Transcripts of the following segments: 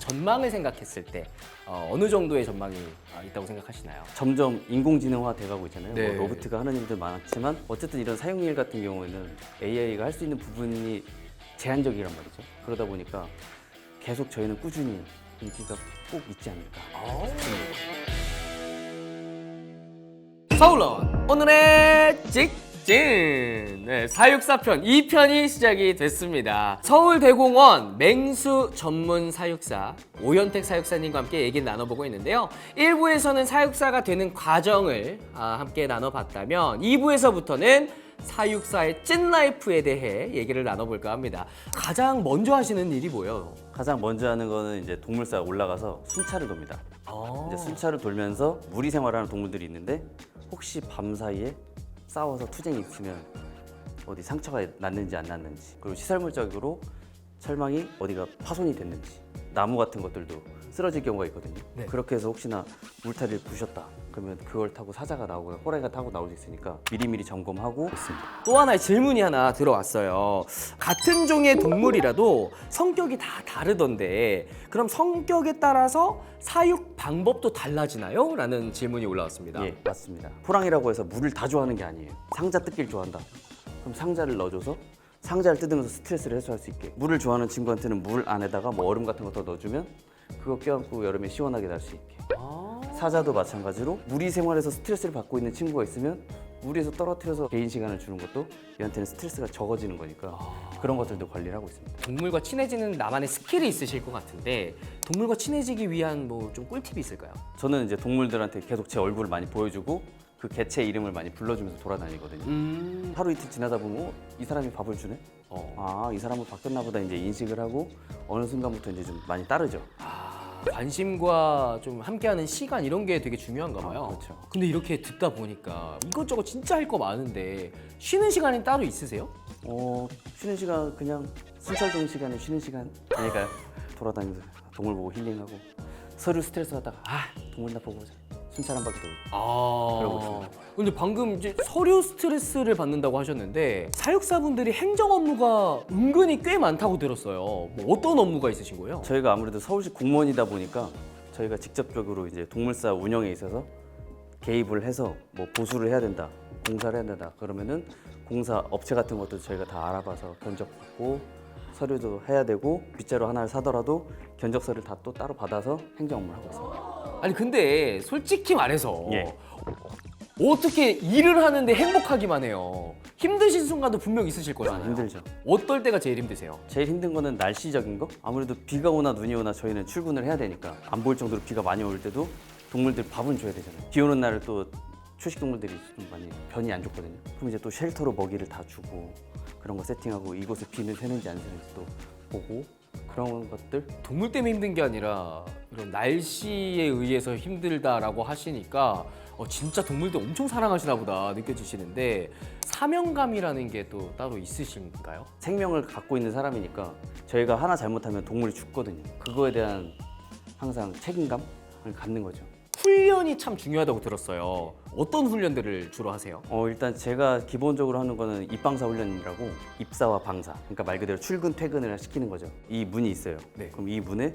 전망을 생각했을 때 어느 정도의 전망이 있다고 생각하시나요? 점점 인공지능화 돼가고 있잖아요. 네. 뭐 로봇가 하는 일들 많았지만 어쨌든 이런 사용일 같은 경우에는 AI가 할 수 있는 부분이 제한적이란 말이죠. 그러다 보니까 계속 저희는 꾸준히 인기가 꼭 있지 않을까. 서울론 오늘의 직진 사육사편 2편이 시작이 됐습니다. 서울대공원 맹수 전문 사육사 오현택 사육사님과 함께 얘기를 나눠보고 있는데요. 1부에서는 사육사가 되는 과정을 함께 나눠봤다면 2부에서부터는 사육사의 찐라이프에 대해 얘기를 나눠볼까 합니다. 가장 먼저 하시는 일이 뭐예요? 가장 먼저 하는 거는 이제 동물사에 올라가서 순찰을 돕니다. 이제 순찰을 돌면서 무리 생활하는 동물들이 있는데 혹시 밤 사이에 싸워서 투쟁이 있으면 어디 상처가 났는지 안 났는지, 그리고 시설물적으로 철망이 어디가 파손이 됐는지, 나무 같은 것들도 쓰러질 경우가 있거든요. 네. 그렇게 해서 혹시나 울타리를 부셨다 그러면 그걸 타고 사자가 나오거나 호랑이가 타고 나올 수 있으니까 미리미리 점검하고 있습니다. 또 하나의 질문이 하나 들어왔어요. 같은 종의 동물이라도 성격이 다 다르던데 그럼 성격에 따라서 사육 방법도 달라지나요? 라는 질문이 올라왔습니다. 예, 맞습니다. 호랑이라고 해서 물을 다 좋아하는 게 아니에요. 상자 뜯기를 좋아한다. 그럼 상자를 넣어줘서 상자를 뜯으면서 스트레스를 해소할 수 있게, 물을 좋아하는 친구한테는 물 안에다가 뭐 얼음 같은 거 더 넣어주면 그거 껴안고 여름에 시원하게 날 수 있게. 사자도 마찬가지로 무리 생활에서 스트레스를 받고 있는 친구가 있으면 무리에서 떨어뜨려서 개인 시간을 주는 것도 얘한테는 스트레스가 적어지는 거니까 그런 것들도 관리를 하고 있습니다. 동물과 친해지는 나만의 스킬이 있으실 것 같은데 동물과 친해지기 위한 뭐 좀 꿀팁이 있을까요? 저는 이제 동물들한테 계속 제 얼굴을 많이 보여주고 그 개체 이름을 많이 불러주면서 돌아다니거든요. 하루 이틀 지나다 보면 이 사람이 밥을 주네? 이 사람은 바뀌었나 보다 이제 인식을 하고 어느 순간부터 이제 좀 많이 따르죠. 관심과 좀 함께하는 시간 이런 게 되게 중요한가 봐요. 그렇죠. 근데 이렇게 듣다 보니까 이것저것 진짜 할 거 많은데 쉬는 시간이 따로 있으세요? 쉬는 시간 그냥 순찰 시간에 쉬는 시간 아닐까요? 돌아다니면서 동물 보고 힐링하고 서류 스트레스 받다가 동물이나 보고 오자. 순찰 한 바퀴 돌고. 그러고 있습니다. 근데 방금 이제 서류 스트레스를 받는다고 하셨는데 사육사분들이 행정 업무가 은근히 꽤 많다고 들었어요. 뭐 어떤 업무가 있으신 거예요? 저희가 아무래도 서울시 공무원이다 보니까 저희가 직접적으로 이제 동물사 운영에 있어서 개입을 해서 뭐 보수를 해야 된다, 공사를 해야 된다 그러면은 공사 업체 같은 것도 저희가 다 알아봐서 견적받고 서류도 해야 되고 빗자루 하나를 사더라도 견적서를 다 또 따로 받아서 행정 업무를 하고 있습니다. 아니 근데 솔직히 말해서 예. 어떻게 일을 하는데 행복하기만 해요? 힘드신 순간도 분명 있으실 거잖아요. 힘들죠. 어떨 때가 제일 힘드세요? 제일 힘든 거는 날씨적인 거? 아무래도 비가 오나 눈이 오나 저희는 출근을 해야 되니까 안 보일 정도로 비가 많이 올 때도 동물들 밥은 줘야 되잖아요. 비 오는 날은 또 초식 동물들이 좀 많이 변이 안 좋거든요. 그럼 이제 또 쉘터로 먹이를 다 주고 그런 거 세팅하고 이곳에 비는 새는지 안 새는지 또 보고 그런 것들. 동물 때문에 힘든 게 아니라 이런 날씨에 의해서 힘들다라고 하시니까 진짜 동물들 엄청 사랑하시나 보다 느껴지시는데 사명감이라는 게 또 따로 있으신가요? 생명을 갖고 있는 사람이니까 저희가 하나 잘못하면 동물이 죽거든요. 그거에 대한 항상 책임감을 갖는 거죠. 훈련이 참 중요하다고 들었어요. 어떤 훈련들을 주로 하세요? 일단 제가 기본적으로 하는 거는 입방사 훈련이라고 입사와 방사, 그러니까 말 그대로 출근 퇴근을 시키는 거죠. 이 문이 있어요. 네. 그럼 이 문에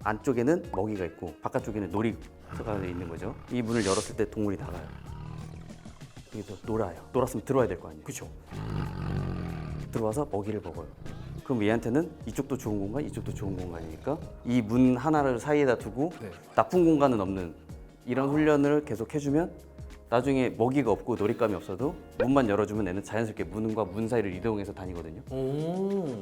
안쪽에는 먹이가 있고 바깥쪽에는 놀이터가 있는 거죠. 이 문을 열었을 때 동물이 나가요. 여기서 놀아요. 놀았으면 들어와야 될 거 아니에요. 그렇죠. 들어와서 먹이를 먹어요. 그럼 얘한테는 이쪽도 좋은 공간, 이쪽도 좋은 공간이니까 이 문 하나를 사이에다 두고 네. 나쁜 공간은 없는 이런 훈련을 계속 해주면 나중에 먹이가 없고 놀잇감이 없어도 문만 열어주면 애는 자연스럽게 문과 문 사이를 이동해서 다니거든요.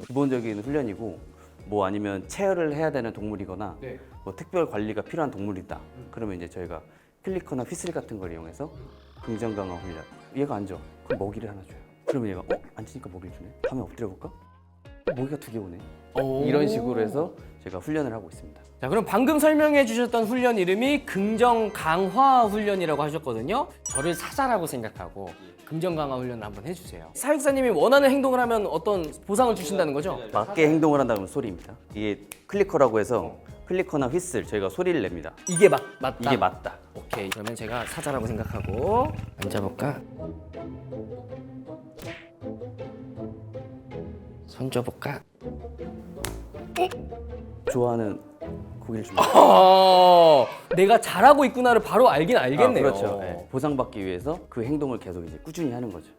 기본적인 훈련이고 뭐 아니면 체열을 해야 되는 동물이거나 네. 뭐 특별 관리가 필요한 동물이다. 그러면 이제 저희가 클리커나 휘슬 같은 걸 이용해서 긍정 강화 훈련. 얘가 앉아. 그럼 먹이를 하나 줘요. 그러면 얘가 앉으니까 먹이를 주네. 다음에 엎드려 볼까? 먹이가 2개 오네. 이런 식으로 해서 제가 훈련을 하고 있습니다. 자, 그럼 방금 설명해 주셨던 훈련 이름이 긍정 강화 훈련이라고 하셨거든요. 저를 사자라고 생각하고 긍정 강화 훈련을 한번 해주세요. 사육사님이 원하는 행동을 하면 어떤 보상을 주신다는 거죠? 맞게 행동을 한다면 소리입니다. 이게 클리커라고 해서 클리커나 휘슬 저희가 소리를 냅니다. 이게 맞다. 이게 맞다. 오케이. 그러면 제가 사자라고 생각하고 앉아볼까? 손 줘볼까? 좋아하는 고기를 줍니다. 내가 잘하고 있구나를 바로 알긴 알겠네요. 그렇죠. 네. 보상받기 위해서 그 행동을 계속 이제 꾸준히 하는 거죠.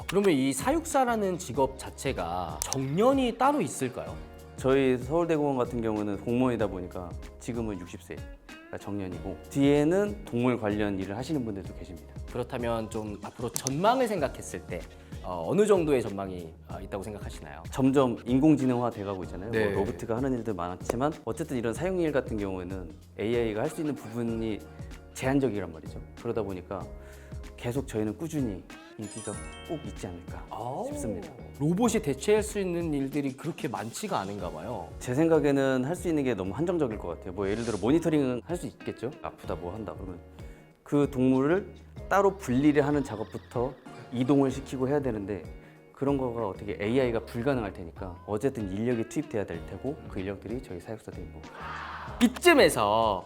그러면 이 사육사라는 직업 자체가 정년이 따로 있을까요? 저희 서울대공원 같은 경우는 공무원이다 보니까 지금은 60세가 정년이고 뒤에는 동물 관련 일을 하시는 분들도 계십니다. 그렇다면 좀 앞으로 전망을 생각했을 때 어느 정도의 전망이 있다고 생각하시나요? 점점 인공지능화 돼가고 있잖아요. 네. 뭐 로봇가 하는 일들 많았지만 어쨌든 이런 사용일 같은 경우에는 AI가 할 수 있는 부분이 제한적이란 말이죠. 그러다 보니까 계속 저희는 꾸준히 인기가 꼭 있지 않을까 싶습니다. 로봇이 대체할 수 있는 일들이 그렇게 많지가 않은가 봐요. 제 생각에는 할 수 있는 게 너무 한정적일 것 같아요. 뭐 예를 들어 모니터링은 할 수 있겠죠. 아프다 뭐 한다 그러면 그 동물을 따로 분리를 하는 작업부터 이동을 시키고 해야 되는데 그런 거가 어떻게 AI가 불가능할 테니까 어쨌든 인력이 투입돼야 될 테고 그 인력들이 저희 사육사들이 뭐 이쯤에서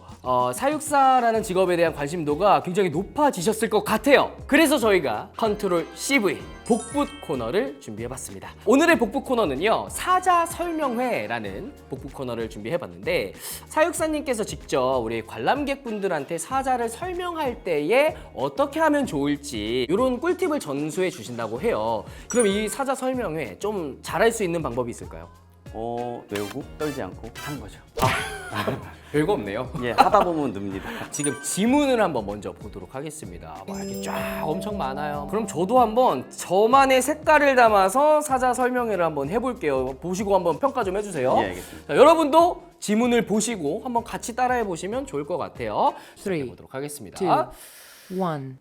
사육사라는 직업에 대한 관심도가 굉장히 높아지셨을 것 같아요. 그래서 저희가 컨트롤 CV 복붙 코너를 준비해봤습니다. 오늘의 복붙 코너는요, 사자 설명회라는 복붙 코너를 준비해봤는데 사육사님께서 직접 우리 관람객분들한테 사자를 설명할 때에 어떻게 하면 좋을지 이런 꿀팁을 전수해 주신다고 해요. 그럼 이 사자 설명회 좀 잘할 수 있는 방법이 있을까요? 외우고 떨지 않고 하는 거죠. 별거 없네요. 예, 하다 보면 늡니다. 지금 지문을 한번 먼저 보도록 하겠습니다. 와, 이렇게 쫙 엄청 많아요. 그럼 저도 한번 저만의 색깔을 담아서 사자 설명회를 한번 해볼게요. 보시고 한번 평가 좀 해주세요. 예, 알겠습니다. 자, 여러분도 지문을 보시고 한번 같이 따라해 보시면 좋을 것 같아요. 시작해 3, 보도록 하겠습니다. 2, 1.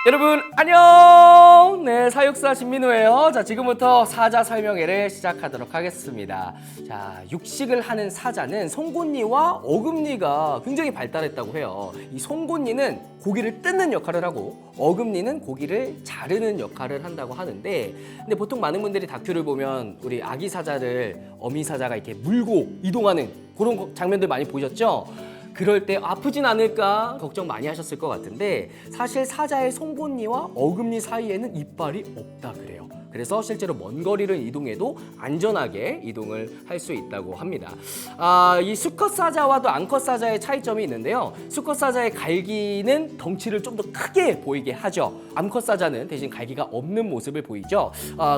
여러분 안녕. 네, 사육사 진민호예요. 자, 지금부터 사자 설명회를 시작하도록 하겠습니다. 자, 육식을 하는 사자는 송곳니와 어금니가 굉장히 발달했다고 해요. 이 송곳니는 고기를 뜯는 역할을 하고 어금니는 고기를 자르는 역할을 한다고 하는데, 근데 보통 많은 분들이 다큐를 보면 우리 아기 사자를 어미 사자가 이렇게 물고 이동하는 그런 장면들 많이 보셨죠? 그럴 때 아프진 않을까 걱정 많이 하셨을 것 같은데 사실 사자의 송곳니와 어금니 사이에는 이빨이 없다 그래요. 그래서 실제로 먼 거리를 이동해도 안전하게 이동을 할 수 있다고 합니다. 이 수컷 사자와도 암컷 사자의 차이점이 있는데요. 수컷 사자의 갈기는 덩치를 좀 더 크게 보이게 하죠. 암컷 사자는 대신 갈기가 없는 모습을 보이죠.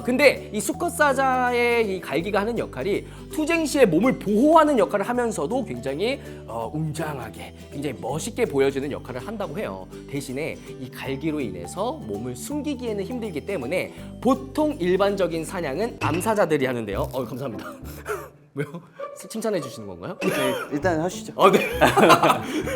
근데 이 수컷 사자의 이 갈기가 하는 역할이 투쟁 시에 몸을 보호하는 역할을 하면서도 굉장히 웅장하게, 굉장히 멋있게 보여주는 역할을 한다고 해요. 대신에 이 갈기로 인해서 몸을 숨기기에는 힘들기 때문에 보통 일반적인 사냥은 암사자들이 하는데요. 감사합니다. 왜요? 칭찬해 주시는 건가요? 네, 일단 하시죠. 네.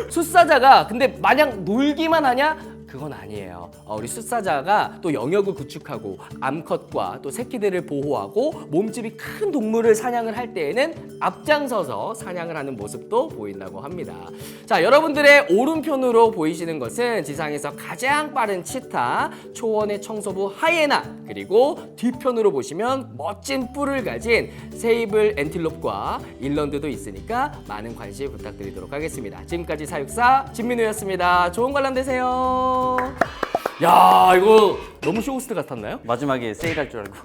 숫사자가 근데 마냥 놀기만 하냐? 그건 아니에요. 우리 숫사자가 또 영역을 구축하고 암컷과 또 새끼들을 보호하고 몸집이 큰 동물을 사냥을 할 때에는 앞장서서 사냥을 하는 모습도 보인다고 합니다. 자, 여러분들의 오른편으로 보이시는 것은 지상에서 가장 빠른 치타, 초원의 청소부 하이에나, 그리고 뒤편으로 보시면 멋진 뿔을 가진 세이블 엔틸롭과 일런드도 있으니까 많은 관심 부탁드리도록 하겠습니다. 지금까지 사육사 진민우였습니다. 좋은 관람 되세요. 야, 이거 너무 쇼호스트 같았나요? 마지막에 세일할 줄 알고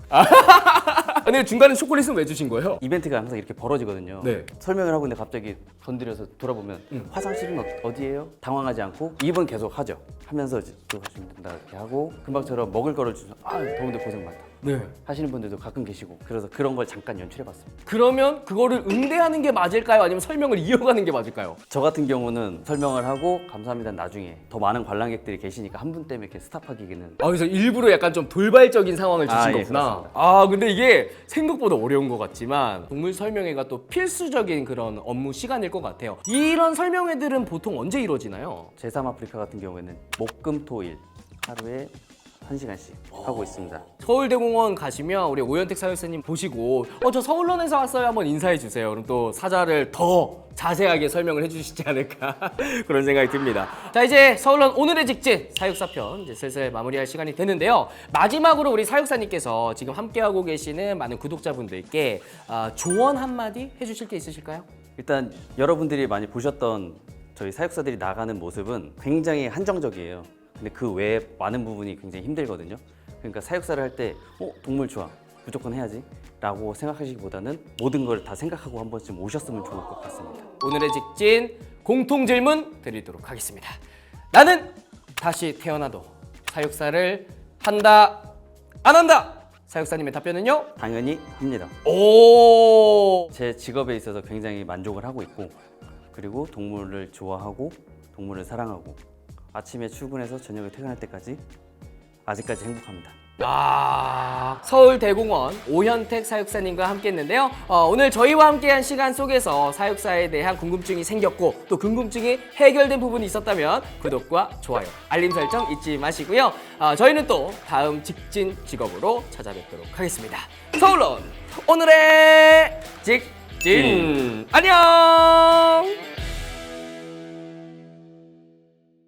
근데 중간에 초콜릿은 왜 주신 거예요? 이벤트가 항상 이렇게 벌어지거든요. 네. 설명을 하고 있는데 갑자기 건드려서 돌아보면 화장실은 어디예요? 당황하지 않고 2번 계속 하죠. 하면서 이제 또 하시면 된다 이렇게 하고 금방처럼 먹을 거를 주셔서 더운데 고생 많다 네. 하시는 분들도 가끔 계시고 그래서 그런 걸 잠깐 연출해봤습니다. 그러면 그거를 응대하는 게 맞을까요? 아니면 설명을 이어가는 게 맞을까요? 저 같은 경우는 설명을 하고 감사합니다 나중에 더 많은 관람객들이 계시니까 한 분 때문에 이렇게 스탑하기는 그래서 일부러 약간 좀 돌발적인 상황을 주신 예, 거구나. 그렇습니다. 근데 이게 생각보다 어려운 것 같지만 동물 설명회가 또 필수적인 그런 업무 시간일 것 같아요. 이런 설명회들은 보통 언제 이루어지나요? 제3아프리카 같은 경우에는 목금토일 하루에 1시간씩 하고 있습니다. 서울대공원 가시면 우리 오현택 사육사님 보시고 저 서울론에서 왔어요 한번 인사해 주세요. 그럼 또 사자를 더 자세하게 설명을 해주시지 않을까 그런 생각이 듭니다. 자, 이제 서울론 오늘의 직진 사육사편 이제 슬슬 마무리할 시간이 되는데요. 마지막으로 우리 사육사님께서 지금 함께하고 계시는 많은 구독자분들께 조언 한마디 해주실 게 있으실까요? 일단 여러분들이 많이 보셨던 저희 사육사들이 나가는 모습은 굉장히 한정적이에요. 근데 그 외에 많은 부분이 굉장히 힘들거든요. 그러니까 사육사를 할 때 동물 좋아 무조건 해야지 라고 생각하시기보다는 모든 걸 다 생각하고 한 번쯤 오셨으면 좋을 것 같습니다. 오늘의 직진 공통 질문 드리도록 하겠습니다. 나는 다시 태어나도 사육사를 한다, 안 한다? 사육사님의 답변은요? 당연히 합니다. 오. 제 직업에 있어서 굉장히 만족을 하고 있고, 그리고 동물을 좋아하고 동물을 사랑하고 아침에 출근해서 저녁에 퇴근할 때까지 아직까지 행복합니다. 서울대공원 오현택 사육사님과 함께 했는데요. 오늘 저희와 함께한 시간 속에서 사육사에 대한 궁금증이 생겼고 또 궁금증이 해결된 부분이 있었다면 구독과 좋아요, 알림 설정 잊지 마시고요. 저희는 또 다음 직진 직업으로 찾아뵙도록 하겠습니다. 서울론 오늘의 직진 안녕.